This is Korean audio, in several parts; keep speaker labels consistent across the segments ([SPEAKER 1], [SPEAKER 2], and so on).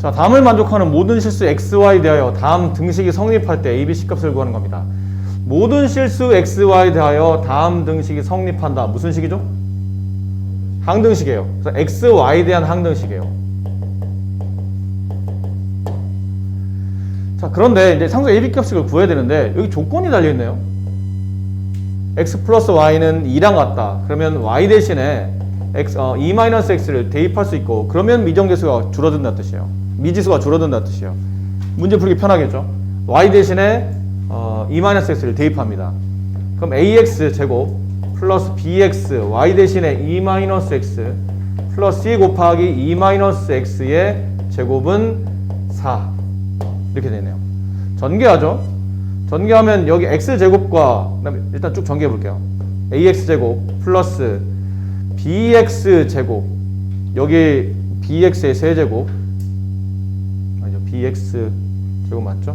[SPEAKER 1] 자, 다음을 만족하는 모든 실수 xy 대하여 다음 등식이 성립할 때 ABC 값을 구하는 겁니다. 모든 실수 xy 대하여 다음 등식이 성립한다. 무슨 식이죠? 항등식이에요. 그래서 xy에 대한 항등식이에요. 자, 그런데 이제 상수 AB 값을 구해야 되는데 여기 조건이 달려있네요. x 플러스 y는 2랑 같다. 그러면 y 대신에 e-x를 대입할 수 있고, 그러면 미정계수가 줄어든다는 뜻이에요. 미지수가 줄어든다는 뜻이에요. 문제 풀기 편하겠죠? y 대신에 e-x를 대입합니다. 그럼 ax 제곱 플러스 bx y 대신에 e-x 플러스 c 곱하기 e-x의 제곱은 4 이렇게 되네요. 전개하죠. 전개하면 여기 x제곱과 일단 쭉 전개해 볼게요. ax제곱 플러스 bx제곱, 여기 bx의 세제곱, 아니죠, bx제곱 맞죠?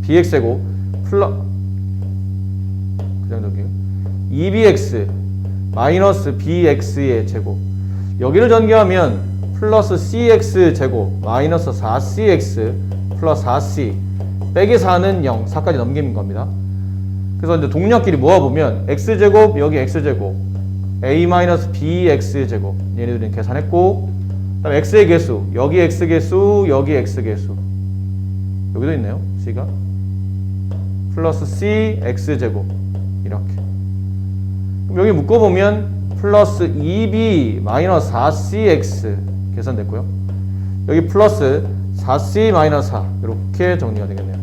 [SPEAKER 1] bx제곱 그냥 전개해요. 2bx 마이너스 bx의 제곱, 여기를 전개하면 플러스 cx제곱 마이너스 4cx 플러스 4c 빼기 4는 0, 4까지 넘기는 겁니다. 그래서 이제 동력끼리 모아보면 x제곱, 여기 x제곱, a-bx제곱, 얘네들은 계산했고, 그 다음에 x의 개수, 여기 x개수, 여기 x개수, 여기도 있네요, c가 플러스 c x제곱 이렇게. 그럼 여기 묶어보면 플러스 2b 마이너스 4cx 계산됐고요, 여기 플러스 4c 마이너스 4 이렇게 정리가 되겠네요.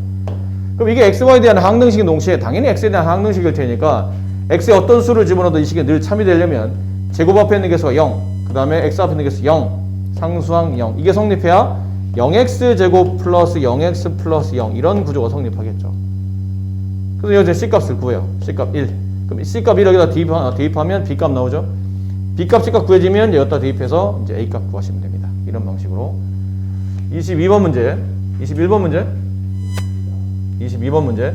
[SPEAKER 1] 그럼 이게 xy에 대한 항등식인 동시에 당연히 x에 대한 항등식일 테니까 x에 어떤 수를 집어넣어도 이 식에 늘 참여되려면 제곱 앞에 있는 개수가 0, 그 다음에 x 앞에 있는 개수 0, 상수항 0, 이게 성립해야 0x제곱 플러스 0x 플러스 0 이런 구조가 성립하겠죠. 그래서 여기서 c값을 구해요. c값 1. 그럼 c값 1 여기다 대입하면 b값 나오죠. b값 c값 구해지면 여기다 대입해서 이제 a값 구하시면 됩니다. 이런 방식으로. 22번 문제, 21번 문제, 22번 문제.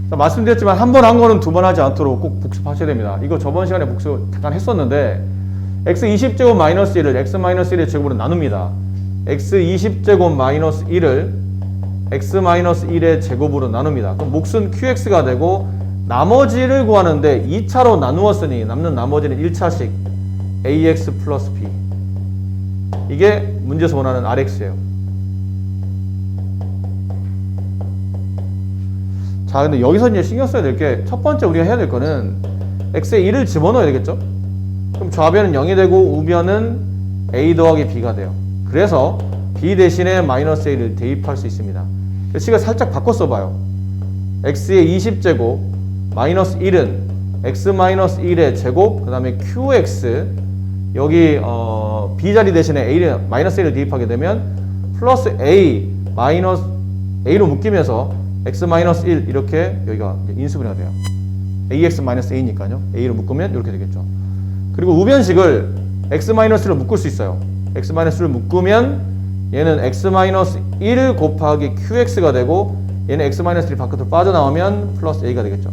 [SPEAKER 1] 자, 말씀드렸지만 한 번 한 거는 두 번 하지 않도록 꼭 복습하셔야 됩니다. 이거 저번 시간에 복습 잠깐 했었는데 x 20제곱 마이너스 1을 x 마이너스 1의 제곱으로 나눕니다. x 20제곱 마이너스 1을 x 마이너스 1의 제곱으로 나눕니다. 그럼 몫은 qx가 되고 나머지를 구하는데 2차로 나누었으니 남는 나머지는 1차식 ax 플러스 b, 이게 문제에서 원하는 rx예요. 자, 근데 여기서 이제 신경 써야 될 게, 첫 번째 우리가 해야 될 거는 x에 1을 집어넣어야 되겠죠? 그럼 좌변은 0이 되고 우변은 a 더하기 b가 돼요. 그래서 b 대신에 마이너스 a를 대입할 수 있습니다. 식을 살짝 바꿔 써봐요. x의 20제곱 마이너스 1은 x 마이너스 1의 제곱, 그 다음에 qx, 여기 b 자리 대신에 a를 마이너스 a를 대입하게 되면 플러스 a 마이너스 a로 묶이면서 x 마이너스 1 이렇게 여기가 인수분해가 돼요. ax 마이너스 a니까요. a로 묶으면 이렇게 되겠죠. 그리고 우변식을 x 마이너스를 묶을 수 있어요. x 마이너스를 묶으면 얘는 x 마이너스 1 곱하기 qx가 되고, 얘는 x 마이너스 1 바깥으로 빠져나오면 플러스 a가 되겠죠.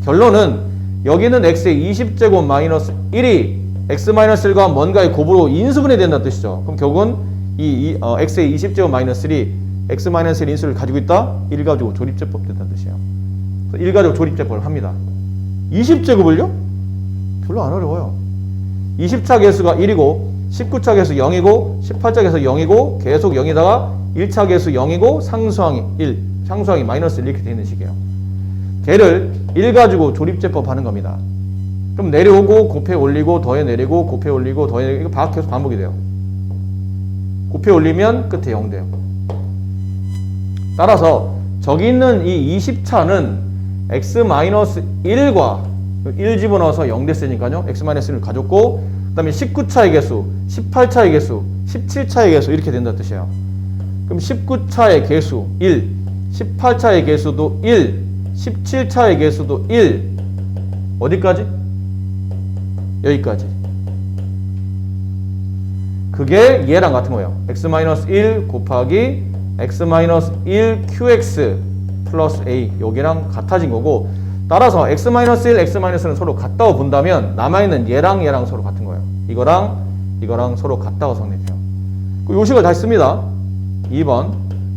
[SPEAKER 1] 결론은 여기는 x의 20제곱 마이너스 1이 x 마이너스 1과 뭔가의 곱으로 인수분해 된다는 뜻이죠. 그럼 결국은 x의 20제곱 마이너스 1이 x 마이너스 1 인수를 가지고 있다? 1 가지고 조립제법 된다는 뜻이에요. 1 가지고 조립제법을 합니다. 20제곱을요? 별로 안 어려워요. 20차 개수가 1이고 19차 개수 0이고 18차 개수 0이고 계속 0이다가 1차 개수 0이고 상수항이 1, 상수항이 마이너스 1 이렇게 되어 있는 식이에요. 걔를 1 가지고 조립제법 하는 겁니다. 그럼 내려오고 곱해 올리고 더해 내리고 곱해 올리고 더해 내리고, 이거 계속 반복이 돼요. 곱해 올리면 끝에 0 돼요. 따라서 저기 있는 이 20차는 x-1과 1 집어넣어서 0 됐으니까요. x-1을 가졌고, 그 다음에 19차의 개수, 18차의 개수, 17차의 개수 이렇게 된다는 뜻이에요. 그럼 19차의 개수 1, 18차의 개수도 1, 17차의 개수도 1, 어디까지? 여기까지. 그게 얘랑 같은 거예요. x-1 곱하기 x-1 qx 플러스 a, 여기랑 같아진 거고, 따라서 x-1, x-는 서로 같다고 본다면 남아있는 얘랑 얘랑 서로 같은 거예요. 이거랑 서로 같다고 성립해요. 그 요식을 다시 씁니다. 2번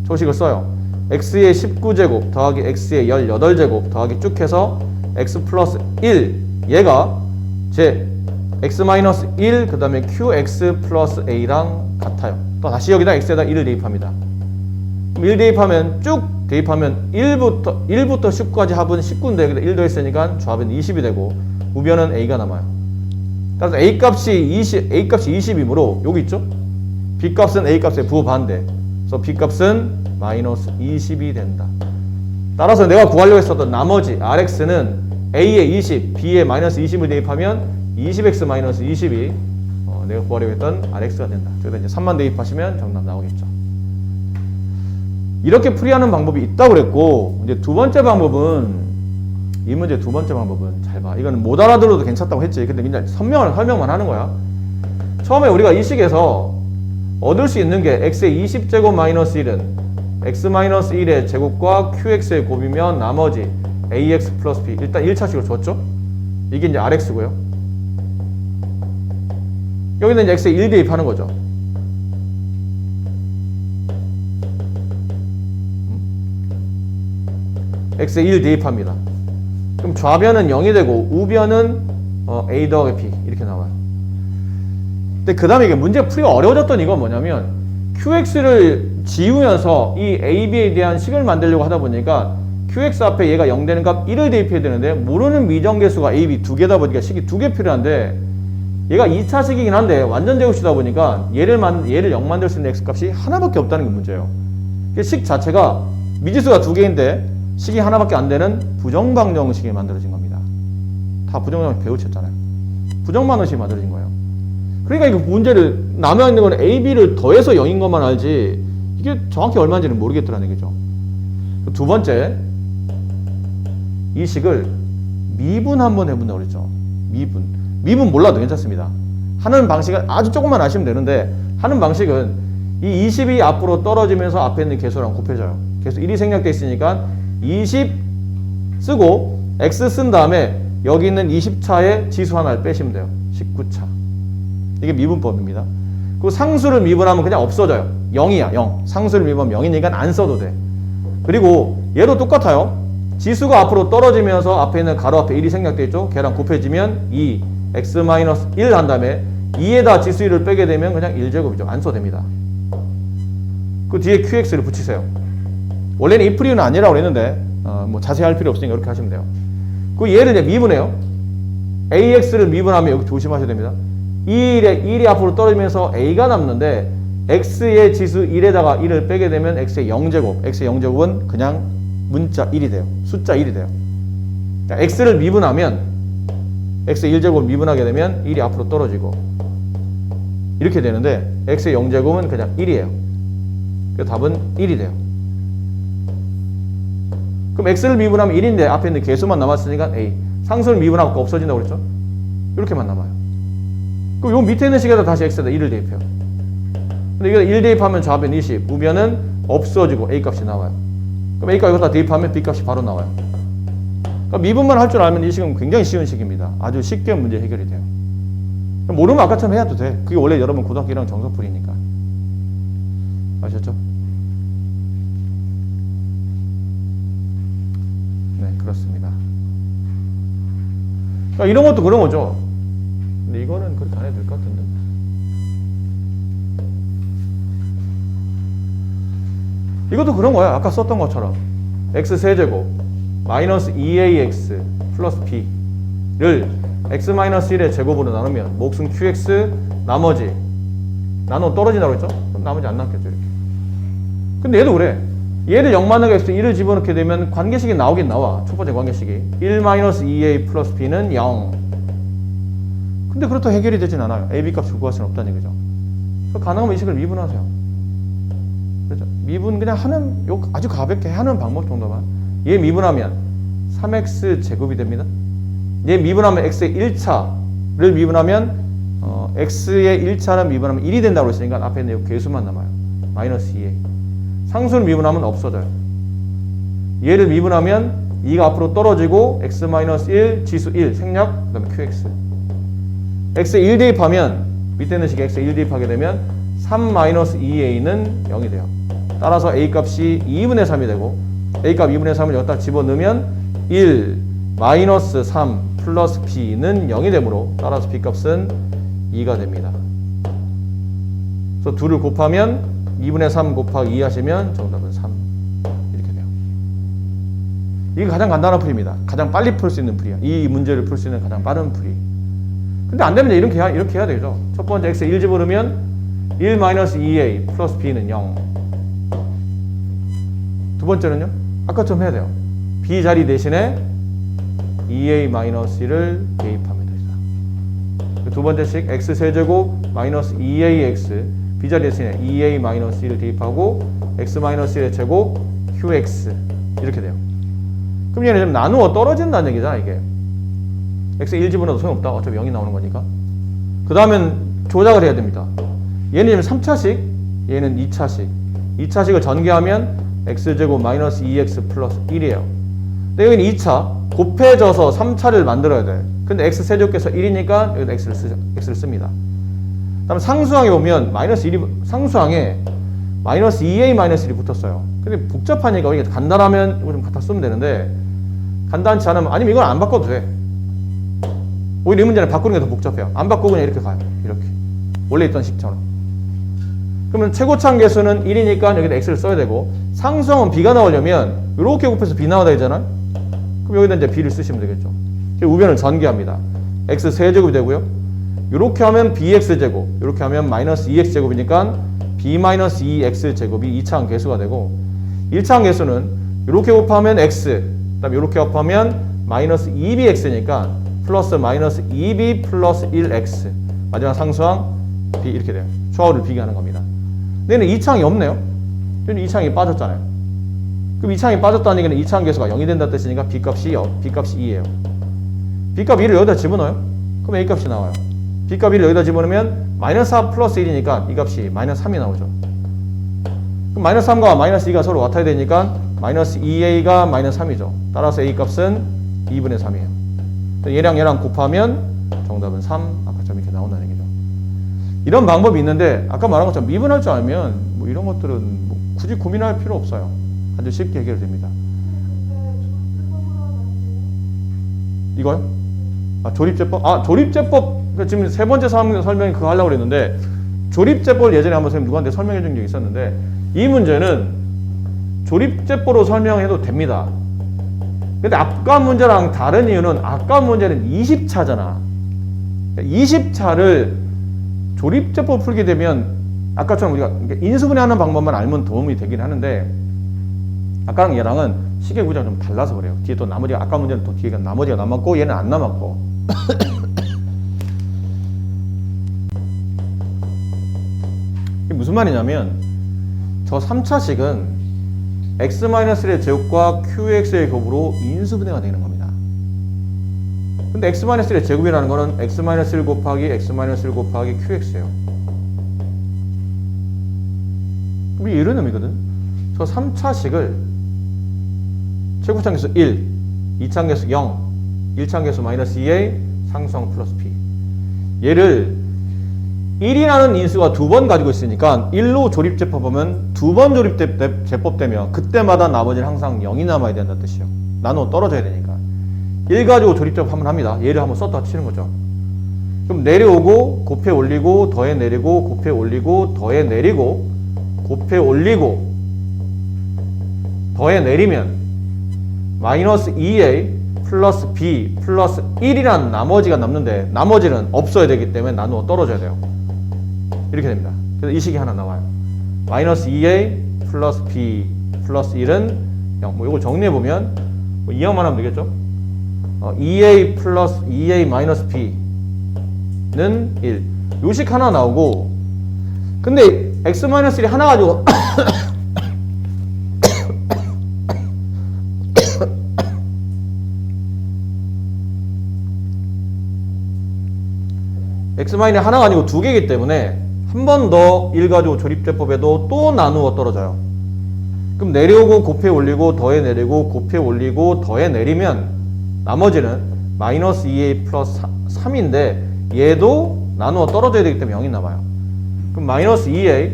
[SPEAKER 1] 조식을 써요. x의 19제곱 더하기 x의 18제곱 더하기 쭉 해서 x 플러스 1 얘가 제 x-1 그 다음에 qx 플러스 a랑 같아요. 또 다시 여기다 x에다 1을 대입합니다. 그럼 1 대입하면 쭉 대입하면 1부터 19까지 합은 19인데 여기다 1 더했으니까 조합은 20이 되고 우변은 a가 남아요. 따라서 a값이 20이므로 여기 있죠? b값은 a값에 부호 반대. 그래서 b값은 마이너스 20이 된다. 따라서 내가 구하려고 했었던 나머지 rx는 a에 20, b에 마이너스 20을 대입하면 20x 마이너스 20이 내가 구하려고 했던 rx가 된다. 저기다 이제 3만 대입하시면 정답 나오겠죠. 이렇게 풀이하는 방법이 있다고 그랬고, 이제 두 번째 방법은, 이 문제 두 번째 방법은 잘 봐. 이거는 못 알아들어도 괜찮다고 했지. 근데 그냥 설명만 하는 거야. 처음에 우리가 이 식에서 얻을 수 있는 게 x의 20제곱 마이너스 1은 x 마이너스 1의 제곱과 qx의 곱이면 나머지 ax 플러스 b. 일단 1차식으로 줬죠? 이게 이제 rx고요. 여기는 이제 x에 1 대입하는 거죠. x에 1 대입합니다. 그럼 좌변은 0이 되고 우변은 a 더하기 b 이렇게 나와요. 근데 그 다음에 이게 문제 풀이가 어려워졌던 이건 뭐냐면 qx를 지우면서 이 a, b에 대한 식을 만들려고 하다 보니까 qx 앞에 얘가 0 되는 값 1을 대입해야 되는데 모르는 미정계수가 a, b 두 개다 보니까 식이 두 개 필요한데 얘가 2차식이긴 한데 완전 제곱식이다 보니까 얘를 0 만들 수 있는 x값이 하나밖에 없다는 게 문제예요. 식 자체가 미지수가 두 개인데 식이 하나밖에 안 되는 부정방정식이 만들어진 겁니다. 다 부정방정식 배우셨잖아요. 부정방정식이 만들어진 거예요. 그러니까 이 문제를 남아있는 건 a, b를 더해서 0인 것만 알지 이게 정확히 얼마인지는 모르겠더라는 얘기죠. 두 번째, 이 식을 미분 한번 해본다고 그랬죠. 미분 몰라도 괜찮습니다. 하는 방식은 아주 조금만 아시면 되는데 하는 방식은 이 20이 앞으로 떨어지면서 앞에 있는 개수랑 곱해져요. 개수 1이 생략되어 있으니까 20 쓰고 x 쓴 다음에 여기 있는 20차에 지수 하나를 빼시면 돼요. 19차. 이게 미분법입니다. 그 상수를 미분하면 그냥 없어져요. 0이야, 0. 상수를 미분하면 0이니까 안 써도 돼. 그리고 얘도 똑같아요. 지수가 앞으로 떨어지면서 앞에 있는 가로 앞에 1이 생략되어 있죠. 걔랑 곱해지면 2, x-1 한 다음에 2에다 지수 1을 빼게 되면 그냥 1제곱이죠. 안 써도 됩니다. 그 뒤에 qx를 붙이세요. 원래는 이 풀이는 아니라고 그랬는데 뭐 자세히 할 필요 없으니까 이렇게 하시면 돼요. 그 얘를 이제 미분해요. ax를 미분하면 여기 조심하셔야 됩니다. 1이 앞으로 떨어지면서 a가 남는데 x의 지수 1에다가 1을 빼게 되면 x의 0제곱. x의 0제곱은 그냥 문자 1이 돼요. 숫자 1이 돼요. 그러니까 x를 미분하면 x의 1제곱 미분하게 되면 1이 앞으로 떨어지고 이렇게 되는데 x의 0제곱은 그냥 1이에요. 그래서 답은 1이 돼요. 그럼 x를 미분하면 1인데 앞에 있는 개수만 남았으니까 a. 상수를 미분하고 없어진다고 그랬죠? 이렇게만 남아요. 그럼 요 밑에 있는 식에다 다시 x에다 1을 대입해요. 근데 이거 1 대입하면 좌변 20, 우변은 없어지고 a 값이 나와요. 그럼 a 값 여기다 대입하면 b 값이 바로 나와요. 그러니까 미분만 할 줄 알면 이 식은 굉장히 쉬운 식입니다. 아주 쉽게 문제 해결이 돼요. 모르면 아까처럼 해도 돼. 그게 원래 여러분 고등학교 1학년 정석풀이니까. 아셨죠? 네, 그렇습니다. 그러니까 이런 것도 그런 거죠. 근데 이거는 그렇게 안 해도 될 것 같은데. 이것도 그런 거야. 아까 썼던 것처럼. x-세제곱 마이너스 2ax 플러스 b를 x-1의 제곱으로 나누면 몫은 qx 나머지 나눠 떨어진다고 했죠? 그럼 나머지 안 남겠죠. 이렇게. 근데 얘도 그래. 얘를 0 만나게 해서 1을 집어넣게 되면 관계식이 나오긴 나와. 첫 번째 관계식이 1-2a 플러스 b는 0. 근데 그렇다고 해결이 되진 않아요. a, b 값을 구할 수는 없다는 얘기죠. 가능하면 이 식을 미분하세요. 그렇죠? 미분 그냥 하는 아주 가볍게 하는 방법 정도만. 얘 미분하면 3x 제곱이 됩니다. 얘 미분하면 x의 1차를 미분하면 x의 1차는 미분하면 1이 된다고 했으니까 앞에 있는 개수만 남아요. 마이너스 2a. 상수를 미분하면 없어져요. 얘를 미분하면 2가 앞으로 떨어지고 x-1 지수 1 생략 그 다음에 qx x에 1 대입하면 밑에 있는 식에 x에 1 대입하게 되면 3-2a는 0이 돼요. 따라서 a 값이 2분의 3이 되고 a 값 2분의 3을 여기다 집어넣으면 1 마이너스 3 플러스 b는 0이 되므로 따라서 b 값은 2가 됩니다. 그래서 2를 곱하면 2분의 3 곱하기 2 하시면 정답은 3 이렇게 돼요. 이게 가장 간단한 풀이입니다. 가장 빨리 풀 수 있는 풀이야. 이 문제를 풀 수 있는 가장 빠른 풀이. 근데 안 되면 이렇게 해야 되죠. 첫 번째 x에 1 집어넣으면 1 마이너스 2a 플러스 b는 0. 두 번째는요. 아까처럼 해야 돼요. b 자리 대신에 2a 마이너스 1을 대입하면 되죠. 두 번째식 x 세제곱 마이너스 2ax b 자리 대신에 2a 마이너스 1을 대입하고 x 마이너스 1의 제곱 qx 이렇게 돼요. 그럼 얘는 좀 나누어 떨어진다는 얘기잖아 이게. x에 1 집어넣어도 소용없다. 어차피 0이 나오는 거니까. 그 다음엔 조작을 해야 됩니다. 얘는 지금 3차식, 얘는 2차식. 2차식을 전개하면 x제곱 마이너스 2x 플러스 1이에요. 근데 여기는 2차, 곱해져서 3차를 만들어야 돼. 근데 x 세제곱해서 1이니까 여기다 x를 씁니다. 다음 상수항에 보면 마이너스 1이, 상수항에 마이너스 2a 마이너스 1이 붙었어요. 근데 복잡하니까 이게 간단하면 이거 좀 갖다 쓰면 되는데 간단치 않으면 아니면 이건 안 바꿔도 돼. 오히려 이 문제는 바꾸는 게 더 복잡해요. 안 바꾸고 그냥 이렇게 가요. 이렇게. 원래 있던 식처럼. 그러면 최고차항 계수는 1이니까 여기다 x를 써야 되고 상수항은 b가 나오려면 이렇게 곱해서 b 나와야 되잖아. 그럼 여기다 이제 b를 쓰시면 되겠죠. 우변을 전개합니다. x 세제곱이 되고요. 이렇게 하면 bx제곱, 이렇게 하면 마이너스 2x제곱이니까 b 마이너스 2x 제곱이 2차항 계수가 되고 1차항 계수는 이렇게 곱하면 x, 그 다음에 이렇게 곱하면 마이너스 2bx니까 플러스 마이너스 2b 플러스 1x 마지막 상수항 b 이렇게 돼요. 추하를 비교하는 겁니다. 근데 얘는 2차항이 없네요. 얘는 2차항이 빠졌잖아요. 그럼 2차항이 빠졌다는 얘기는 2차항 계수가 0이 된다는 뜻이니까 b값이 0, b값이 2예요. b값 2를 여기다 집어넣어요. 그럼 a값이 나와요. b값 2를 여기다 집어넣으면 마이너스 4 플러스 1이니까 이 값이 마이너스 3이 나오죠. 그럼 마이너스 3과 마이너스 2가 서로 같아야 되니까 마이너스 2a가 마이너스 3이죠. 따라서 a값은 2분의 3이에요. 얘랑 곱하면 정답은 3, 아까처럼 이렇게 나온다는 얘기죠. 이런 방법이 있는데 아까 말한 것처럼 미분할 줄 알면 뭐 이런 것들은 뭐 굳이 고민할 필요 없어요. 아주 쉽게 해결됩니다. 이거요? 조립제법? 조립제법 지금 세 번째 설명이 그거 하려고 그랬는데 조립제법을 예전에 한번 선생님 누구한테 설명해 준 적이 있었는데 이 문제는 조립제법으로 설명해도 됩니다. 근데 아까 문제랑 다른 이유는 아까 문제는 20차잖아. 20차를 조립제법 풀게 되면 아까처럼 우리가 인수분해하는 방법만 알면 도움이 되긴 하는데 아까랑 얘랑은 시계 구조가 좀 달라서 그래요. 뒤에 또 나머지가 아까 문제는 또 뒤에 나머지가 남았고 얘는 안 남았고 이게 무슨 말이냐면 저 3차식은 x-1의 제곱과 qx의 곱으로 인수분해가 되는 겁니다. 근데 x-1의 제곱이라는 거는 x-1 곱하기 x-1 곱하기 qx예요. 우리 이런 의미거든. 저 3차식을 최고차항 계수 1, 2차항 계수 0, 1차항 계수 마이너스 2a, 상수항 플러스 b. 얘를 1이라는 인수가 2번 가지고 있으니까 1로 조립제법 보면 2번 조립제법 되면 그때마다 나머지는 항상 0이 남아야 된다는 뜻이에요. 나눠 떨어져야 되니까. 1 가지고 조립제법 한번 합니다. 얘를 한번 썼다 치는 거죠. 그럼 내려오고 곱해 올리고 더해 내리고 곱해 올리고 더해 내리고 곱해 올리고 더해 내리면 마이너스 2a 플러스 b 플러스 1이라는 나머지가 남는데 나머지는 없어야 되기 때문에 나누어 떨어져야 돼요. 이렇게 됩니다. 그래서 이 식이 하나 나와요. 마이너스 2a 플러스 b 플러스 1은 0. 뭐 이거 정리해보면 뭐 2항만 하면 되겠죠? 2a 플러스 2a 마이너스 b는 1. 요 식 하나 나오고 근데 x-1이 하나 가지고 x-이 하나가 아니고 두 개이기 때문에 한 번 더 1 가지고 조립제법에도 또 나누어 떨어져요. 그럼 내려오고 곱해 올리고 더해 내리고 곱해 올리고 더해 내리면 나머지는 마이너스 2a 플러스 3인데 얘도 나누어 떨어져야 되기 때문에 0이 남아요. 그럼 마이너스 2a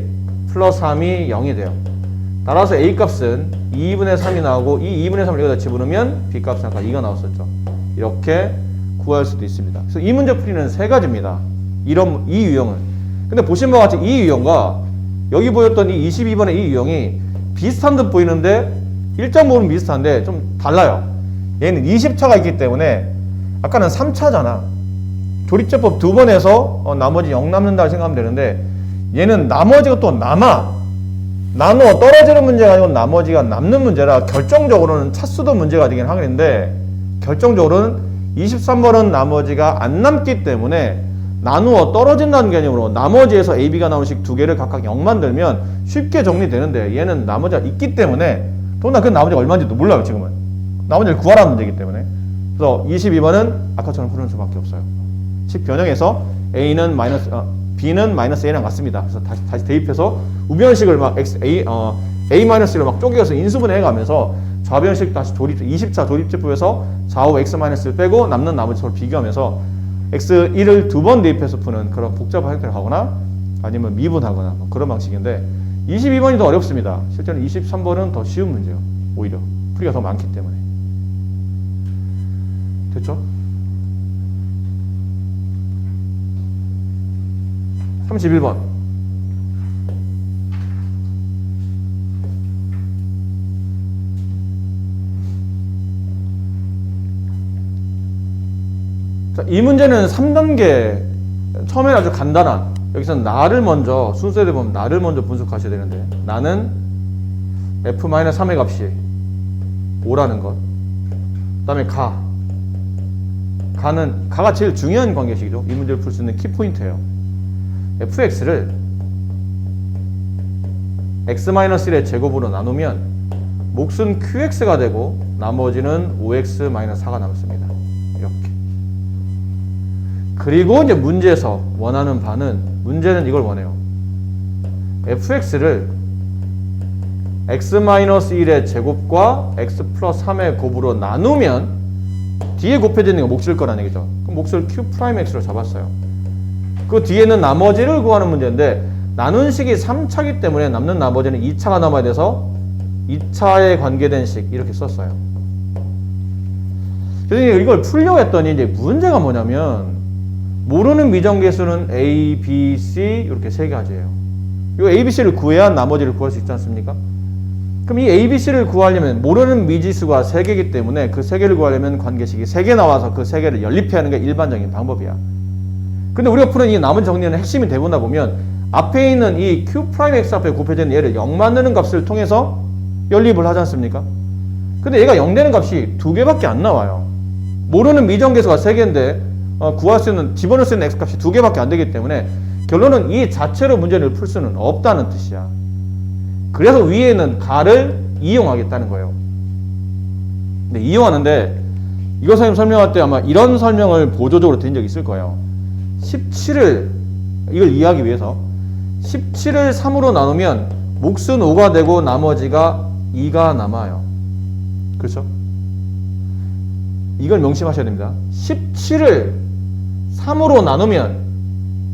[SPEAKER 1] 플러스 3이 0이 돼요. 따라서 a 값은 2분의 3이 나오고 이 2분의 3을 여기다 집어넣으면 b 값은 아까 2가 나왔었죠. 이렇게 구할 수도 있습니다. 그래서 이 문제 풀이는 세 가지입니다. 이런 이 유형은. 근데 보신 바와 같이 이 유형과 여기 보였던 이 22번의 이 유형이 비슷한 듯 보이는데 일정 부분 비슷한데 좀 달라요. 얘는 20차가 있기 때문에 아까는 3차잖아. 조립제법 두 번 해서 나머지 0 남는다 생각하면 되는데 얘는 나머지가 또 남아. 나누어 떨어지는 문제가 아니고 나머지가 남는 문제라 결정적으로는 차수도 문제가 되긴 하겠는데 결정적으로는 23번은 나머지가 안 남기 때문에 나누어 떨어진다는 개념으로 나머지에서 A, B가 나오는 식 두 개를 각각 0 만들면 쉽게 정리되는데 얘는 나머지가 있기 때문에 더구나 그 나머지가 얼마인지도 몰라요. 지금은 나머지를 구하라는 문제이기 때문에. 그래서 22번은 아까처럼 푸는 수밖에 없어요. 식 변형해서 A는 마이너스 B는 마이너스 A랑 같습니다. 그래서 다시 대입해서 우변식을 막 A-1을 막 쪼개서 인수분해 해가면서 좌변식 다시 20차 조립제법에서 좌우 X-1을 빼고 남는 나머지 서로 비교하면서 X1을 두 번 대입해서 푸는 그런 복잡한 형태를 하거나 아니면 미분하거나 뭐 그런 방식인데 22번이 더 어렵습니다. 실제로 23번은 더 쉬운 문제예요. 오히려 풀이가 더 많기 때문에. 됐죠? 31번. 자, 이 문제는 3단계, 처음에는 아주 간단한, 여기서는 나를 먼저, 순서대로 보면 나를 먼저 분석하셔야 되는데, 나는 f-3의 값이 5라는 것. 그 다음에 가가 제일 중요한 관계식이죠. 이 문제를 풀 수 있는 키포인트예요. fx를 x-1의 제곱으로 나누면 몫은 qx가 되고 나머지는 5x-4가 남습니다. 이렇게. 그리고 이제 문제에서 원하는 바는 문제는 이걸 원해요. fx를 x-1의 제곱과 x 플러스 3의 곱으로 나누면 뒤에 곱해지는 게 몫일 거라는 얘기죠. 그럼 몫을 q'x로 잡았어요. 그 뒤에는 나머지를 구하는 문제인데 나눈 식이 3차이기 때문에 남는 나머지는 2차가 남아야 돼서 2차에 관계된 식 이렇게 썼어요. 그래서 이걸 풀려고 했더니 이제 문제가 뭐냐면 모르는 미정계수는 A, B, C 이렇게 세 가지예요. 이 A, B, C를 구해야 나머지를 구할 수 있지 않습니까? 그럼 이 A, B, C를 구하려면 모르는 미지수가 3개이기 때문에 그 3개를 구하려면 관계식이 3개 나와서 그 3개를 연립해야 하는 게 일반적인 방법이야. 근데 우리가 푸는 이 나머지 정리는 핵심이 되보다 보면 앞에 있는 이 Q'X 앞에 곱해지는 얘를 0 만드는 값을 통해서 연립을 하지 않습니까? 근데 얘가 0 되는 값이 2개밖에 안 나와요. 모르는 미정계수가 3개인데 구할 수 있는, 집어넣을 수 있는 X값이 2개밖에 안 되기 때문에 결론은 이 자체로 문제를 풀 수는 없다는 뜻이야. 그래서 위에 있는 가를 이용하겠다는 거예요. 근데 이용하는데 이거 선생님 설명할 때 아마 이런 설명을 보조적으로 드린 적이 있을 거예요. 17을 이걸 이해하기 위해서 17을 3으로 나누면 몫은 5가 되고 나머지가 2가 남아요. 그렇죠? 이걸 명심하셔야 됩니다. 17을 3으로 나누면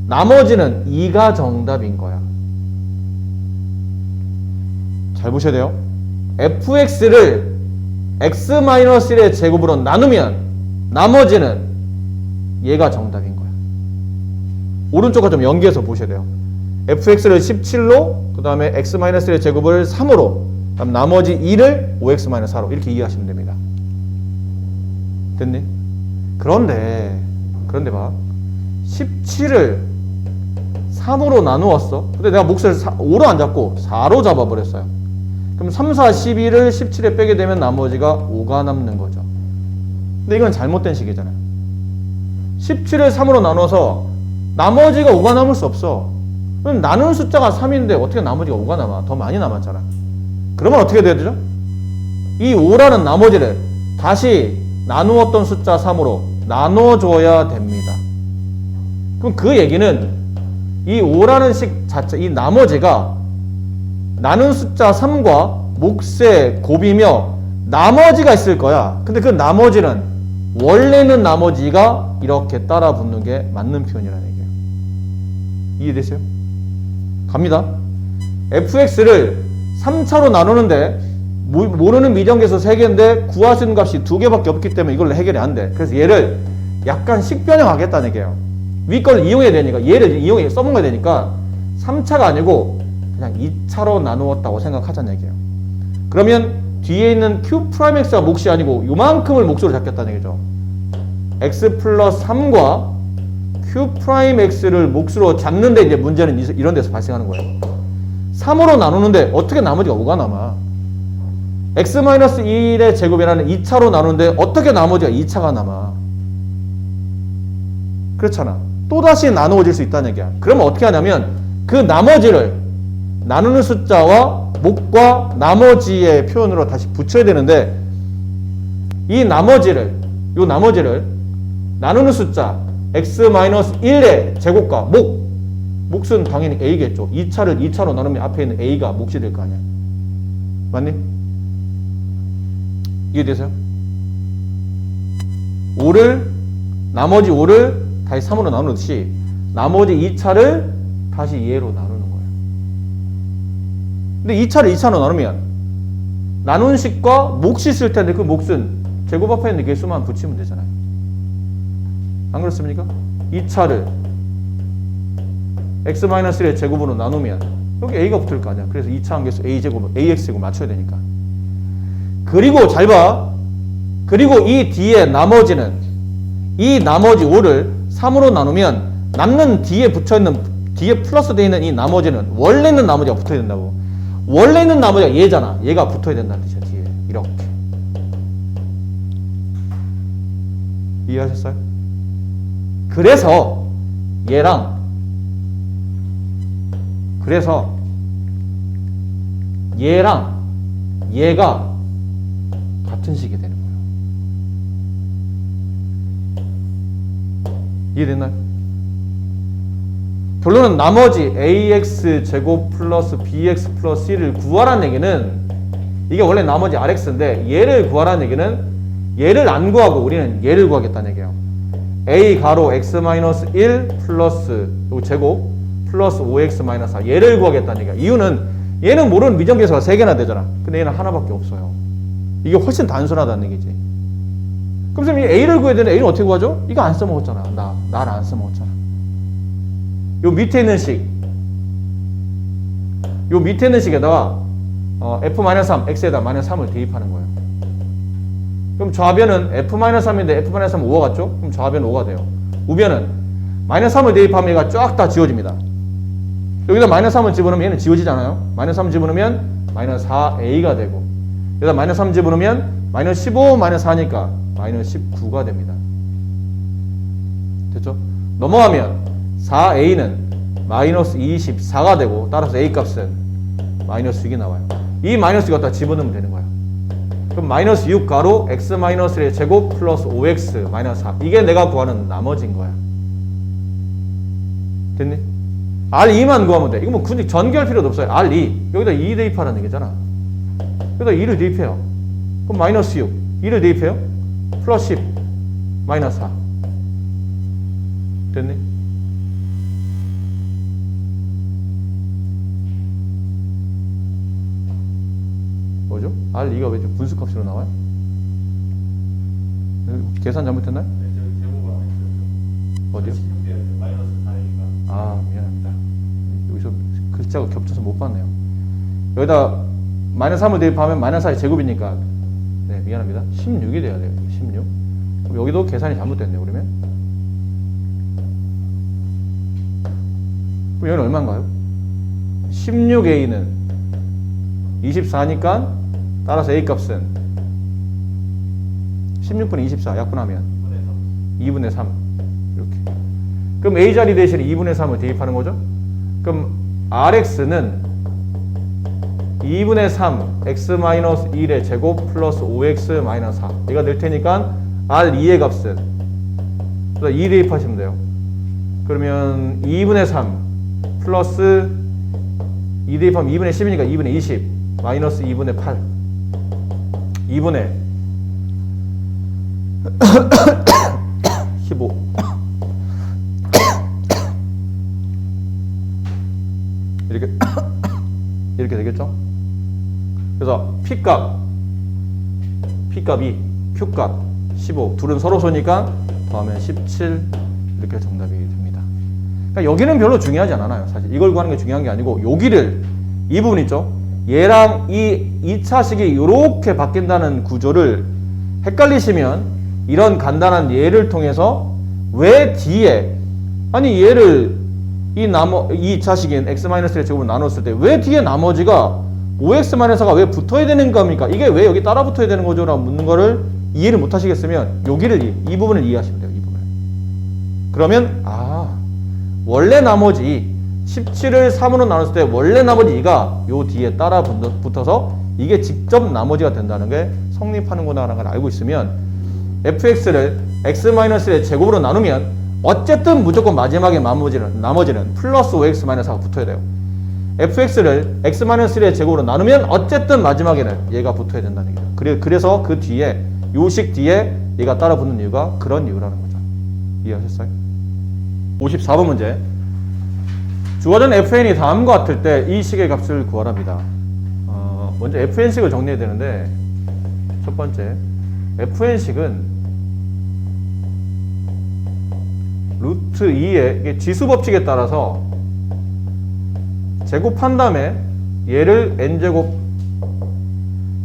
[SPEAKER 1] 나머지는 2가 정답인 거야. 잘 보셔야 돼요. fx를 x-1의 제곱으로 나누면 나머지는 얘가 정답인 거야. 오른쪽과 좀 연계해서 보셔야 돼요. fx를 17로 그 다음에 x-1의 제곱을 3으로 그다음 나머지 2를 5x-4로 이렇게 이해하시면 됩니다. 됐니? 그런데 봐. 17을 3으로 나누었어. 근데 내가 몫을 5로 안 잡고 4로 잡아버렸어요. 그럼 3, 4, 12를 17에 빼게 되면 나머지가 5가 남는 거죠. 근데 이건 잘못된 식이잖아요. 17을 3으로 나눠서 나머지가 5가 남을 수 없어. 그럼 나눈 숫자가 3인데 어떻게 나머지가 5가 남아? 더 많이 남았잖아. 그러면 어떻게 돼야 되죠? 이 5라는 나머지를 다시 나누었던 숫자 3으로 나눠줘야 됩니다. 그럼 그 얘기는 이 5라는 식 자체, 이 나머지가 나눈 숫자 3과 몫의 곱이며 나머지가 있을 거야. 근데 그 나머지는 원래는 나머지가 이렇게 따라 붙는 게 맞는 표현이라는 얘기예요. 이해되세요? 갑니다. fx를 3차로 나누는데 모르는 미정계수 3개인데 구할 수 있는 값이 2개밖에 없기 때문에 이걸로 해결이 안 돼. 그래서 얘를 약간 식변형하겠다는 얘기예요. 위 걸 이용해야 되니까, 얘를 이용해 써먹어야 되니까 3차가 아니고 그냥 2차로 나누었다고 생각하자는 얘기예요. 그러면 뒤에 있는 Q'X가 몫이 아니고 요만큼을 몫으로 잡겠다는 얘기죠. X 플러스 3과 Q'X를 몫으로 잡는데 이제 문제는 이런 데서 발생하는 거예요. 3으로 나누는데 어떻게 나머지가 5가 남아? X-1의 제곱이라는 2차로 나누는데 어떻게 나머지가 2차가 남아? 그렇잖아. 또다시 나누어질 수 있다는 얘기야. 그러면 어떻게 하냐면 그 나머지를 나누는 숫자와 몫과 나머지의 표현으로 다시 붙여야 되는데 이 나머지를 나누는 숫자 x-1의 제곱과 몫은 당연히 a겠죠. 2차를 2차로 나누면 앞에 있는 a가 몫이 될 거 아니야. 맞니? 이해되세요? 나머지 5를 다시 3으로 나누듯이 나머지 2차를 다시 얘로 나누는 거예요. 근데 2차를 2차로 나누면 나눈 식과 몫이 있을 텐데 그 몫은 제곱 앞에 있는 개수만 붙이면 되잖아요. 안 그렇습니까? 2차를 x-1의 제곱으로 나누면 여기 a가 붙을 거 아니야. 그래서 2차 함계수 a제곱, ax제곱 맞춰야 되니까. 그리고 잘 봐. 그리고 이 뒤에 나머지는 이 나머지 5를 3으로 나누면 남는 뒤에 붙어있는 뒤에 플러스 되어 있는 이 나머지는 원래 있는 나머지가 붙어야 된다고. 원래 있는 나머지가 얘잖아. 얘가 붙어야 된다는 뜻이야. 뒤에 이렇게. 이해하셨어요? 그래서 얘랑 얘가 같은 식이 되는 거예요. 이해됐나요? 결론은 나머지 ax 제곱 플러스 bx 플러스 c를 구하라는 얘기는 이게 원래 나머지 rx인데 얘를 구하라는 얘기는 얘를 안 구하고 우리는 얘를 구하겠다는 얘기예요. a 가로 x-1 플러스 요 제곱 플러스 5x-4 얘를 구하겠다는 얘기야. 이유는 얘는 모르는 미정계수가 3개나 되잖아. 근데 얘는 하나밖에 없어요. 이게 훨씬 단순하다는 얘기지. 그럼 선생님 a를 구해야 되는데 a는 어떻게 구하죠? 이거 안 써먹었잖아. 나를 안 써먹었잖아. 요 밑에 있는 식에다가 f-3 x에다 -3을 대입하는 거예요. 그럼 좌변은 f-3인데 f-3은 5가 같죠? 그럼 좌변은 5가 돼요. 우변은 -3을 대입하면 얘가 쫙 다 지워집니다. 여기다 -3을 집어넣으면 얘는 지워지잖아요. -3 집어넣으면 -4a가 되고 여기다 -3 집어넣으면 -15 -4니까 -19가 됩니다. 됐죠? 넘어가면 4a는 -24가 되고 따라서 a 값은 -6이 나와요. 이 -6 갖다 집어넣으면 되는 거야. 그럼 -6 가로 x-1의 제곱 플러스 5x -4 이게 내가 구하는 나머지인 거야. 됐니? R2만 구하면 돼. 이거 뭐 굳이 전개할 필요도 없어요. R2 여기다 2 대입하라는 얘기잖아. 여기다 2를 대입해요. 그럼 -6 2를 대입해요. 플러스 10 -4 됐니? 뭐죠? R2가 왜 분수값으로 나와요? 계산 잘못했나요?
[SPEAKER 2] 네, 저기 제목을 안 했어요.
[SPEAKER 1] 어디요?
[SPEAKER 2] -4니까.
[SPEAKER 1] 아, 미안합니다. 여기서 글자가 겹쳐서 못 봤네요. 여기다 -3을 대입하면 -4의 제곱이니까 네, 미안합니다. 16이 돼야 돼요. 16. 그럼 여기도 계산이 잘못됐네요. 그러면 그럼 여기는 얼마인가요? 16a는 24니까 따라서 a 값은 16분의 24 약분하면 2분의 3 이렇게. 그럼 a 자리 대신에 2분의 3을 대입하는 거죠. 그럼 rx는 2분의 3 x-1의 제곱 플러스 5x-4 얘가 될 테니까 r2의 값은 2 대입하시면 돼요. 그러면 2분의 3 플러스 2 대입하면 2분의 10이니까 2분의 20 마이너스 2분의 8 2분의 15 이렇게 이렇게 되겠죠? 그래서 P값이 Q값 15 둘은 서로 소니까 더하면 17 이렇게 정답이 됩니다. 그러니까 여기는 별로 중요하지 않아요. 사실 이걸 구하는 게 중요한 게 아니고 여기를 이 부분 있죠? 얘랑 이 2차식이 이렇게 바뀐다는 구조를 헷갈리시면 이런 간단한 예를 통해서 왜 뒤에 아니 얘를 이 2차식인 x-1의 제곱을 나눴을 때 왜 뒤에 나머지가 5x-4가 왜 붙어야 되는 겁니까? 이게 왜 여기 따라 붙어야 되는 거죠? 라고 묻는 거를 이해를 못 하시겠으면 여기를 이 부분을 이해하시면 돼요. 이 부분을. 그러면 원래 나머지 17을 3으로 나눴을 때 원래 나머지 2가 요 뒤에 따라 붙어서 이게 직접 나머지가 된다는 게 성립하는구나 라는 걸 알고 있으면 fx를 x-의 제곱으로 나누면 어쨌든 무조건 마지막에 나머지는 플러스 5x-4가 붙어야 돼요. fx를 x-1의 제곱으로 나누면 어쨌든 마지막에는 얘가 붙어야 된다는 얘기죠. 그래서 그 뒤에 요식 뒤에 얘가 따라 붙는 이유가 그런 이유라는 거죠. 이해하셨어요? 54번 문제. 주어진 fn이 다음과 같을 때 이 식의 값을 구하랍니다. 먼저 fn식을 정리해야 되는데 첫 번째 fn식은 루트 2의 이게 지수 법칙에 따라서 제곱한 다음에 얘를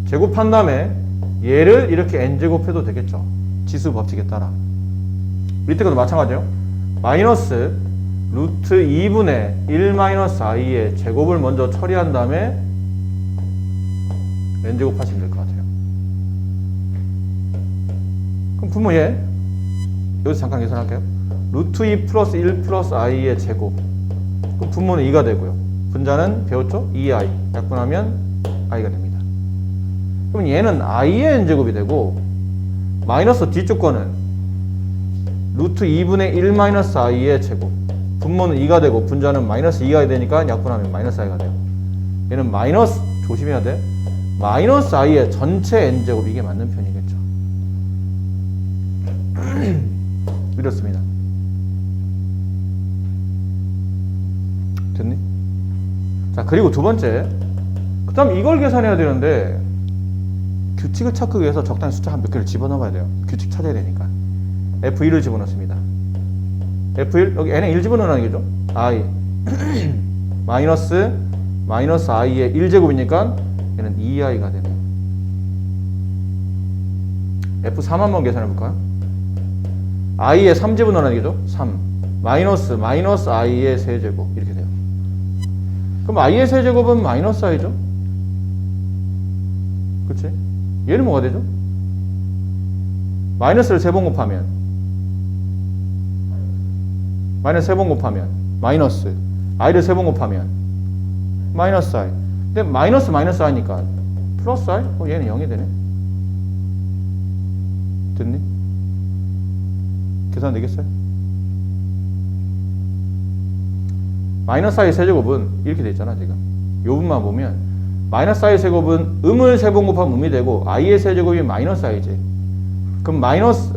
[SPEAKER 1] 제곱한 다음에 얘를 이렇게 n제곱 해도 되겠죠. 지수 법칙에 따라. 밑에 것도 마찬가지예요. 마이너스 루트 2분의 1 마이너스 i의 제곱을 먼저 처리한 다음에 n제곱 하시면 될 것 같아요. 그럼 분모 얘 여기서 잠깐 계산할게요. 루트 2 플러스 1 플러스 i의 제곱. 그럼 분모는 2가 되고요. 분자는 배웠죠? 2i. 약분하면 i가 됩니다. 그럼 얘는 i의 n제곱이 되고 마이너스 뒤쪽 거는 루트 2분의 1 마이너스 i의 제곱. 분모는 2가 되고 분자는 마이너스 2가 되니까 약분하면 마이너스 i가 돼요. 얘는 마이너스 조심해야 돼. 마이너스 i의 전체 n제곱 이게 맞는 편이겠죠. 이렇습니다. 됐니? 자, 그리고 두 번째. 그 다음 이걸 계산해야 되는데 규칙을 찾기 위해서 적당히 숫자 한 몇 개를 집어넣어야 돼요. 규칙 찾아야 되니까. F1을 집어넣습니다. F1, 여기 n에 1 집어넣으라는 얘기죠. i 마이너스 i의 1제곱이니까 얘는 2i가 되네요. F3 한번 계산해 볼까요? i의 3 집어넣으라는 얘기죠. 3 마이너스 i의 세제곱 이렇게 돼요. 그럼 i의 세제곱은 마이너스 i죠? 그치? 얘는 뭐가 되죠? 마이너스를 3번 곱하면 마이너스 3번 곱하면 마이너스 i를 3번 곱하면 마이너스 i. 근데 마이너스 i니까 플러스 i? 얘는 0이 되네. 됐니? 계산 되겠어요? 마이너스 i 세제곱은 이렇게 돼 있잖아 지금. 요 부분만 보면 마이너스 i 세제곱은 음을 3번 곱하면 음이 되고 i의 세제곱이 마이너스 i지. 그럼 마이너스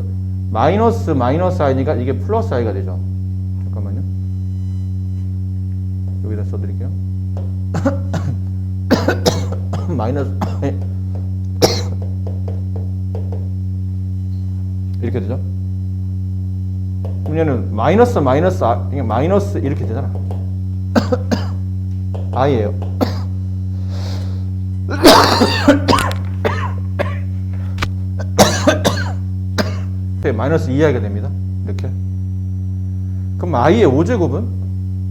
[SPEAKER 1] i니까 이게 플러스 i가 되죠. 잠깐만요. 여기다 써드릴게요. 마이너스 이렇게 되죠. 그럼 얘는 마이너스 이렇게 되잖아. i예요. 마이너스 2i가 됩니다. 이렇게. 그럼 i의 5제곱은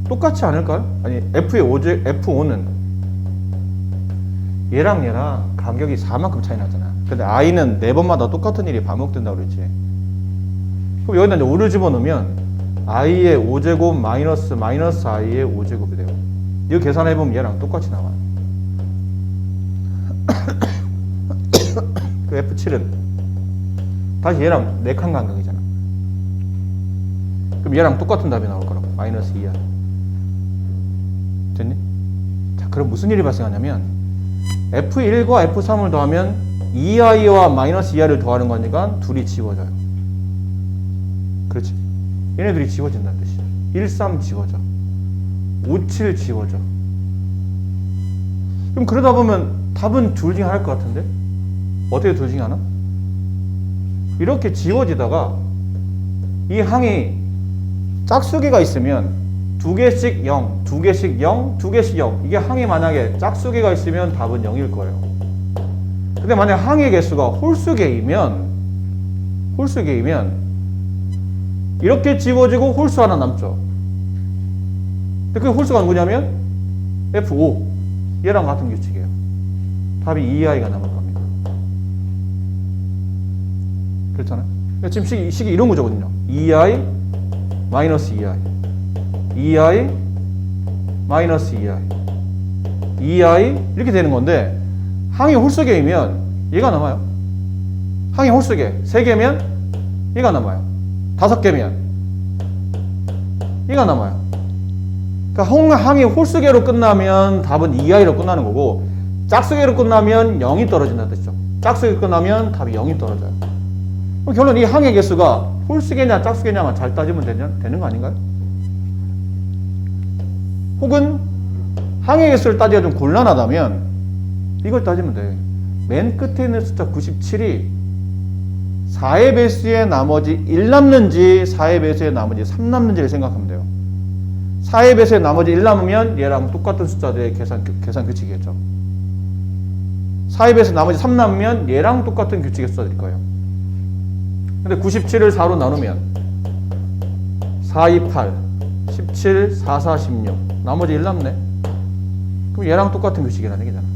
[SPEAKER 1] 똑같지 않을까요? 아니 F5는 얘랑 간격이 4만큼 차이 나잖아. 근데 i는 4번마다 똑같은 일이 반복된다고 그랬지. 그럼 여기다 이제 5를 집어넣으면 i의 5제곱 마이너스 i의 5제곱이 돼요. 이거 계산해보면 얘랑 똑같이 나와요. 그 F7은 다시 얘랑 4칸 간격이잖아. 그럼 얘랑 똑같은 답이 나올 거라고. 마이너스 2야. 됐니? 자, 그럼 무슨 일이 발생하냐면 F1과 F3을 더하면 2i와 마이너스 2i를 더하는 거니까 둘이 지워져요. 그렇지? 얘네들이 지워진다는 뜻이야. 1, 3 지워져. 5, 7 지워져. 그럼 그러다 보면 답은 둘 중에 하나일 것 같은데? 어떻게 둘 중에 하나? 이렇게 지워지다가 이 항이 짝수기가 있으면 두 개씩 0, 두 개씩 0, 두 개씩 0. 이게 항이 만약에 짝수기가 있으면 답은 0일 거예요. 근데 만약 항의 개수가 홀수개이면 이렇게 지워지고 홀수 하나 남죠. 근데 그 홀수가 누구냐면 F5. 얘랑 같은 규칙이에요. 답이 2i가 남을 겁니다. 그렇잖아요. 지금 식이 이런 구조거든요. 2i 마이너스 2i 2i 마이너스 2i 2i 이렇게 되는 건데 항이 홀수개이면 얘가 남아요. 항이 홀수개 3개면 얘가 남아요. 5개면 얘가 남아요. 그러니까 항이 홀수개로 끝나면 답은 2i로 끝나는 거고 짝수개로 끝나면 0이 떨어진다는 뜻이죠. 짝수개로 끝나면 답이 0이 떨어져요. 그럼 결론 이 항의 개수가 홀수개냐 짝수개냐만 잘 따지면 되는 거 아닌가요? 혹은 항의 개수를 따지기가 좀 곤란하다면 이걸 따지면 돼. 맨 끝에 있는 숫자 97이 4의 배수에 나머지 1 남는지 4의 배수에 나머지 3 남는지를 생각하면 돼요. 4의 배수에 나머지 1 남으면 얘랑 똑같은 숫자들의 계산 규칙이겠죠. 4의 배수에 나머지 3 남으면 얘랑 똑같은 규칙의 숫자들일 거예요. 근데 97을 4로 나누면 4, 2, 8, 17, 4, 4, 16 나머지 1 남네. 그럼 얘랑 똑같은 규칙이라는 얘기잖아.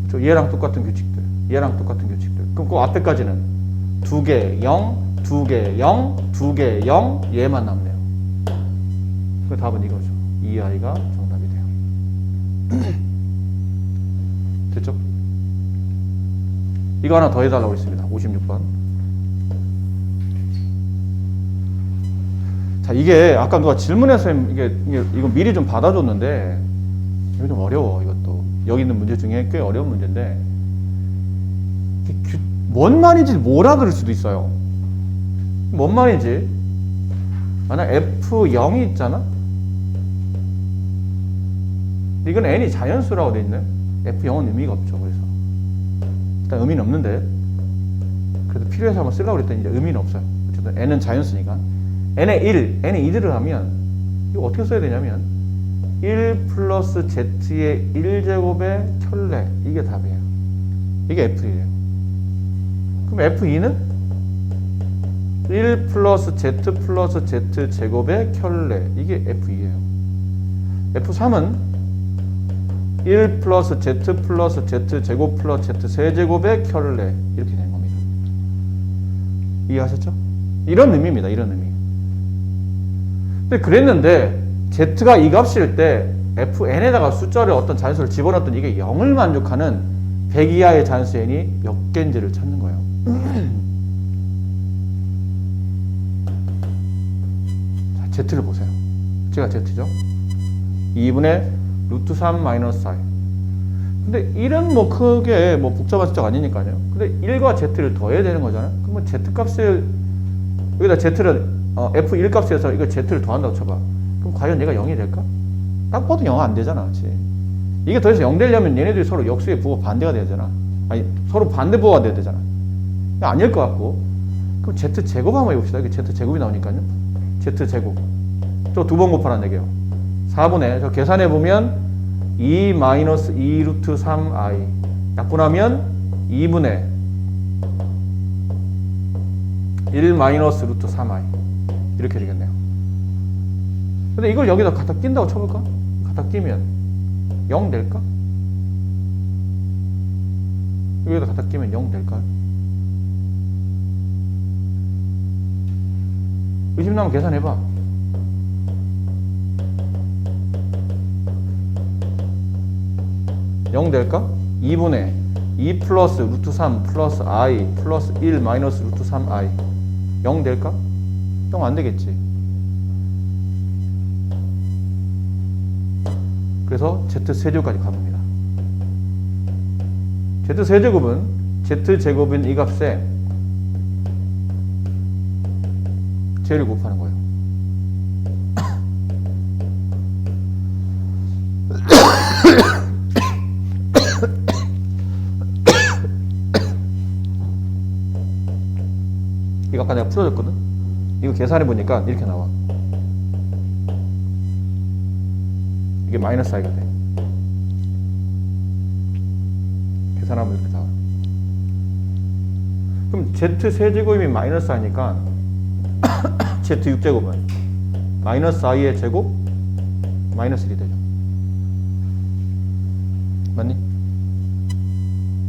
[SPEAKER 1] 그렇죠? 얘랑 똑같은 규칙들, 얘랑 똑같은 규칙들. 그럼 그 앞에까지는 2개 0, 2개 0, 2개 0 얘만 남네요. 그 답은 이거죠. 2i가 정답이 돼요. 됐죠? 이거 하나 더 해달라고 했습니다. 56번. 자, 이게 아까 누가 질문해서 이거 미리 좀 받아줬는데 이거 좀 어려워. 이것도 여기 있는 문제 중에 꽤 어려운 문제인데 뭔 말인지 못 알아들을 수도 있어요. 뭔 말인지 만약 F0이 있잖아. 이건 n이 자연수라고 돼 있네. F0은 의미가 없죠. 그래서 일단 의미는 없는데 그래도 필요해서 한번 쓰려고 그랬더니 이제 의미는 없어요. 어쨌든 n은 자연수니까 n에 1, n에 2들을 하면 이거 어떻게 써야 되냐면 1 플러스 z의 1제곱의 켤레 이게 답이에요. 이게 F1이에요. 그럼 F2는 1 플러스 z 플러스 z 제곱의 켤레 이게 F2예요. F3은 1 플러스 z 플러스 z 제곱 플러스 z 세제곱의 켤레 이렇게 되는 겁니다. 이해하셨죠? 이런 의미입니다. 이런 의미. 근데 그랬는데 z가 이 값일 때 fn에다가 숫자를 어떤 자연수를 집어넣었더니 이게 0을 만족하는 100 이하의 자연수 n이 몇 개인지를 찾는 거예요. 자, z를 보세요. 제가 z죠. 2분의 루트 3 마이너스 4. 근데 1은 뭐 크게 뭐 복잡한 숫자가 아니니까요. 근데 1과 z를 더해야 되는 거잖아요. 그러면 z 값을 여기다 z를 f1 값에서 이거 z를 더한다고 쳐봐. 그럼 과연 얘가 0이 될까? 딱 봐도 0 안 되잖아. 그치? 이게 더해서 0 되려면 얘네들이 서로 역수의 부호가 반대가 돼야 되잖아. 아니 서로 반대 부호가 돼야 되잖아. 아닐 것 같고. 그럼 z 제곱 한번 해봅시다. 이게 z 제곱이 나오니까요. z 제곱. 저 두 번 곱하라는 얘기예요. 4분의 저 계산해 보면 2 마이너스 2 루트 3i 약분하면 2분의 1 마이너스 루트 3i 이렇게 되겠네요. 근데 이걸 여기다 갖다 낀다고 쳐볼까? 갖다 끼면 0 될까? 여기다 갖다 끼면 0 될까요? 의심 나면 계산해봐. 0 될까? 2분의 2 플러스 루트 3 플러스 i 플러스 1 마이너스 루트 3i 0 될까? 0 안 되겠지. 그래서 z 세제곱까지 가봅니다. Z 세제곱은 Z 제곱인 이 값에 J를 곱하는 거예요. 이거 아까 내가 풀어줬거든? 이거 계산해 보니까 이렇게 나와. 이게 마이너스 i가 돼. 계산하면 이렇게 나와. 그럼 Z 세제곱이 마이너스 i니까 Z 6제곱은 마이너스 i의 제곱 마이너스 1이 되죠. 맞니?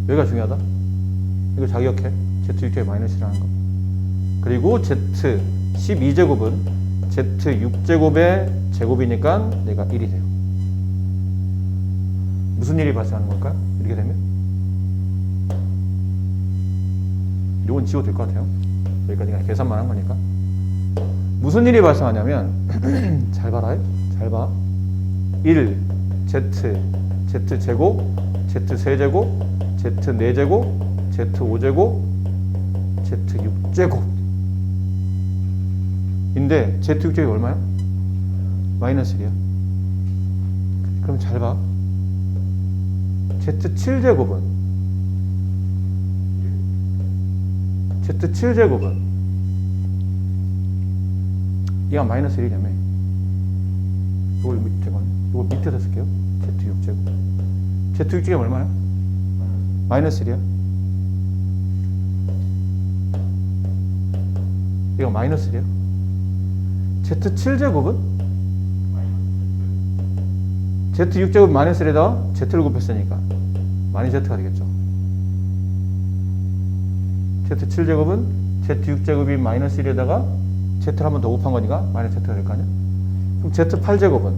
[SPEAKER 1] 여기가 중요하다. 이거 잘 기억해. Z 6제곱 마이너스 1이라는 거. 그리고 Z 12제곱은 Z 6제곱의 제곱이니까 얘가 1이 돼요. 무슨 일이 발생하는 걸까요? 이렇게 되면? 이건 지워도 될 것 같아요. 여기까지 그냥 계산만 한 거니까. 무슨 일이 발생하냐면 잘 봐라. 잘 봐. 1 Z 제곱 Z 세제곱 Z 4제곱 Z 5제곱 Z 6제곱 인데 Z 6제곱이 얼마야? 마이너스 1이야. 그럼 잘 봐. Z 7제곱은 Z 7제곱은 얘가 마이너스 1이냐며. 이걸 밑에다 쓸게요. Z 6제곱 Z 6제곱이 얼마야? 마이너스 1이야. 얘가 마이너스 1이야. Z 7제곱은 Z 6제곱 마이너스 1에다가 Z를 곱했으니까 마이너스 Z가 되겠죠. Z 7제곱은 Z 6제곱이 마이너스 1에다가 Z를 한 번 더 곱한 거니까 마이너스 Z가 될 거 아니야. 그럼 Z 8제곱은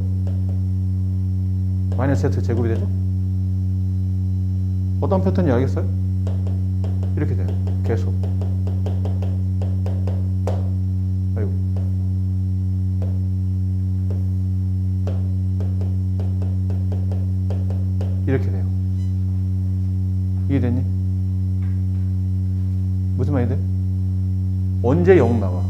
[SPEAKER 1] 마이너스 Z 제곱이 되죠. 어떤 패턴인지 알겠어요? 이렇게 돼요. 계속. 아이고. 이렇게 돼요. 이해됐니? 무슨 말인데? 언제 0 나와?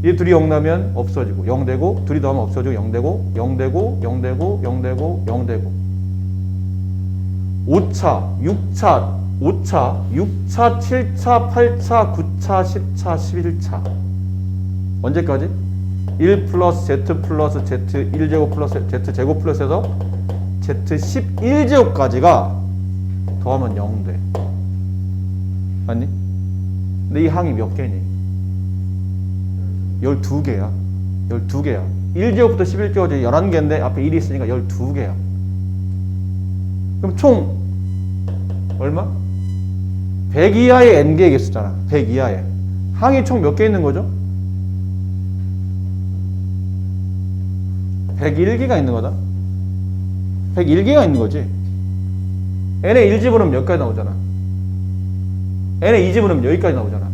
[SPEAKER 1] 얘 둘이 0 나면 없어지고 0 되고, 둘이 더하면 없어지고 0 되고 0 되고 0 되고 0 되고 0 되고 5차, 6차, 5차, 6차, 7차, 8차, 9차, 10차, 11차 언제까지? 1 플러스 Z 플러스 Z 1제곱 플러스 Z 제곱 플러스에서 Z 11제곱까지가 더하면 0 돼. 맞니? 근데 이 항이 몇 개니? 12개야. 12개야. 1제곱부터 11제곱까지 11개인데 앞에 1이 있으니까 12개야. 그럼 총 얼마? 100 이하의 n개의 개수잖아. 100 이하의. 항이 총 몇 개 있는 거죠? 101개가 있는 거다. 101개가 있는 거지. n의 1집으로는 몇 가지 나오잖아. n의 2집으로는 여기까지 나오잖아.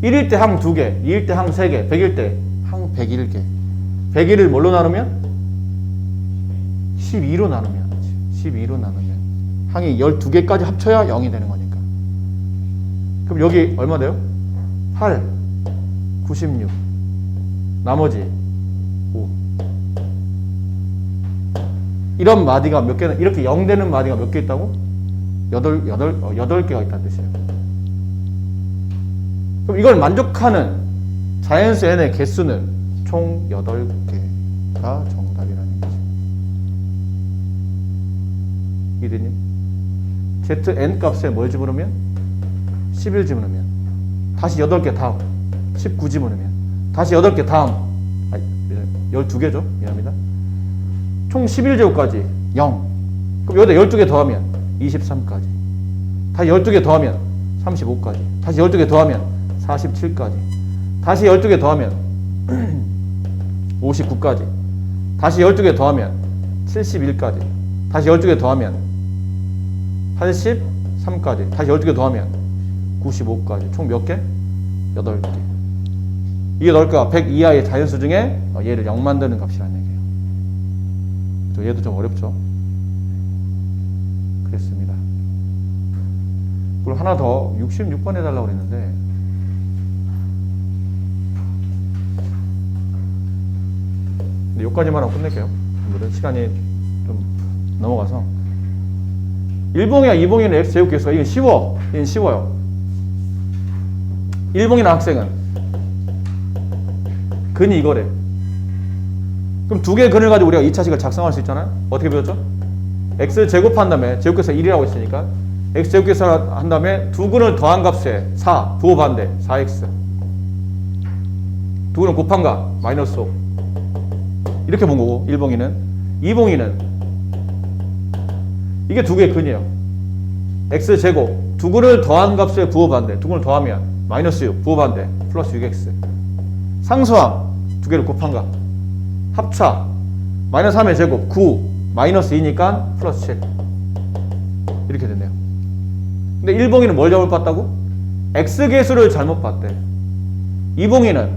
[SPEAKER 1] 1일 때 항 2개, 2일 때 항 3개, 100일 때 항 101개. 101을 뭘로 나누면? 12로 나누면. 12로 나누면. 항이 12개까지 합쳐야 0이 되는 거니까. 그럼 여기 얼마 돼요? 8, 96. 나머지 5. 이런 마디가 몇 개나, 이렇게 0 되는 마디가 몇 개 있다고? 8개가 있다는 뜻이에요. 그럼 이걸 만족하는 자연수 n의 개수는 총 8개가 정답이라는 거죠. 이해되니? Zn 값에 뭘 집어넣으면? 11 집어넣으면 다시 8개 다음 19 집어넣으면 다시 8개 다음 12개죠? 미안합니다. 총 11제곱까지 0. 그럼 여기다 12개 더하면 23까지. 다시 12개 더하면 35까지. 다시 12개 더하면 47까지. 다시 12개 더하면 59까지. 다시 12개 더하면 71까지. 다시 12개 더하면 83까지. 다시 12개 더하면 95까지. 총 몇 개? 8개. 이게 넓까? 100 이하의 자연수 중에 얘를 0 만드는 값이라는 얘기예요. 얘도 좀 어렵죠? 그랬습니다. 그리고 하나 더 66번 해달라고 그랬는데 여기까지만 하고 끝낼게요. 오늘은 시간이 좀 넘어가서 1봉이야 2봉이는 x제곱계수가 이건 쉬워. 이건 쉬워요. 1봉이나 학생은 근이 이거래. 그럼 두 개의 근을 가지고 우리가 2차식을 작성할 수 있잖아요. 어떻게 배웠죠? x를 제곱한 다음에 제곱계수가 1이라고 했으니까 x 제곱계수를 한 다음에 두 근을 더한 값에 4 부호 반대 4x 두 근을 곱한 값 마이너스 5 이렇게 본 거고 1봉이는 2봉이는 이게 두 개의 근이에요. x 제곱 두 근을 더한 값에 부호 반대 두 근을 더하면 마이너스 6 부호 반대 플러스 6x 상수항 두 개를 곱한 값 합차 마이너스 3의 제곱 9 마이너스 2니까 플러스 7 이렇게 됐네요. 근데 1봉이는 뭘 잘못 봤다고? x계수를 잘못 봤대. 2봉이는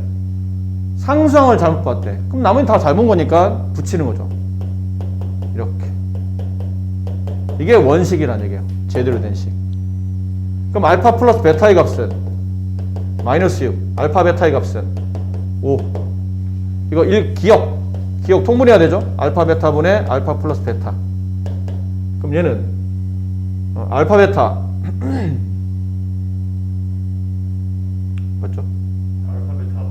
[SPEAKER 1] 상수항을 잘못 봤대. 그럼 나머지 다 잘 본 거니까 붙이는 거죠. 이렇게. 이게 원식이라는 얘기예요. 제대로 된 식. 그럼 알파 플러스 베타의 값은 마이너스 6. 알파 베타의 값은 5. 이거 기억 통분해야 되죠? 알파 베타분의 알파 플러스 베타. 그럼 얘는 알파 베타 맞죠?
[SPEAKER 2] 알파 베타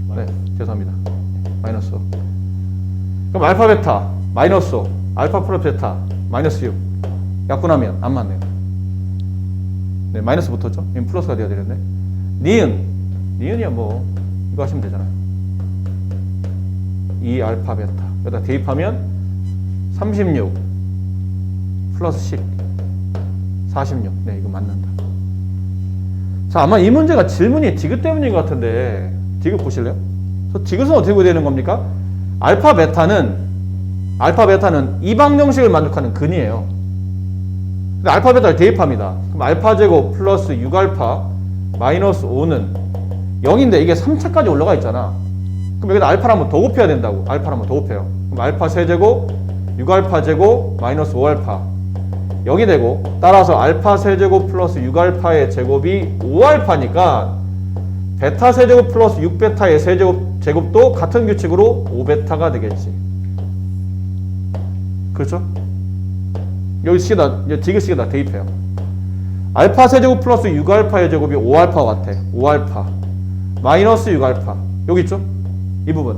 [SPEAKER 2] 마이너스
[SPEAKER 1] 네, 죄송합니다. 마이너스 5. 그럼 알파 베타 마이너스 5 알파 플러스 베타 마이너스 6 약분하면 안 맞네요. 네, 마이너스 붙었죠? 이건 플러스가 돼야 되는데 니은이야 뭐 이거 하시면 되잖아요. 2 알파 베타 여기다 대입하면 36 플러스 10 46. 네, 이거 맞는다. 자, 아마 이 문제가 질문이 디귿 때문인 것 같은데 디귿 보실래요? 저 디귿은 어떻게 구해야 되는 겁니까? 알파 베타는 이 방정식을 만족하는 근이에요. 근데 알파 베타를 대입합니다. 그럼 알파 제곱 플러스 6알파 마이너스 5는 0인데 이게 3차까지 올라가 있잖아. 그럼 여기다 알파를 한번 더 곱해야 된다고. 알파를 한번 더 곱해요. 그럼 알파 세제곱 6알파 제곱 마이너스 5알파 0이 되고 따라서 알파 세제곱 플러스 6알파의 제곱이 5알파니까 베타 세제곱 플러스 6베타의 제곱도 같은 규칙으로 5베타가 되겠지. 그렇죠? 여기 디귿식에다 대입해요. 알파 세제곱 플러스 6알파의 제곱이 5알파 같아. 5알파 마이너스 6알파 여기 있죠? 이 부분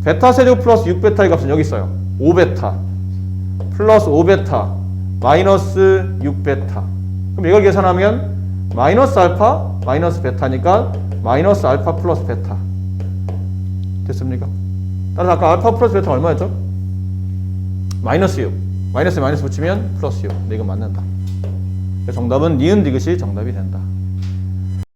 [SPEAKER 1] 베타 세제곱 플러스 6베타의 값은 여기 있어요. 5베타 플러스 5베타 마이너스 6베타 그럼 이걸 계산하면 마이너스 알파 마이너스 베타니까 마이너스 알파 플러스 베타 됐습니까? 따라서 아까 알파 플러스 베타 얼마였죠? 마이너스 6 마이너스에 마이너스 붙이면 플러스 6 근데 이거 맞는다. 정답은 니은 디귿이 정답이 된다.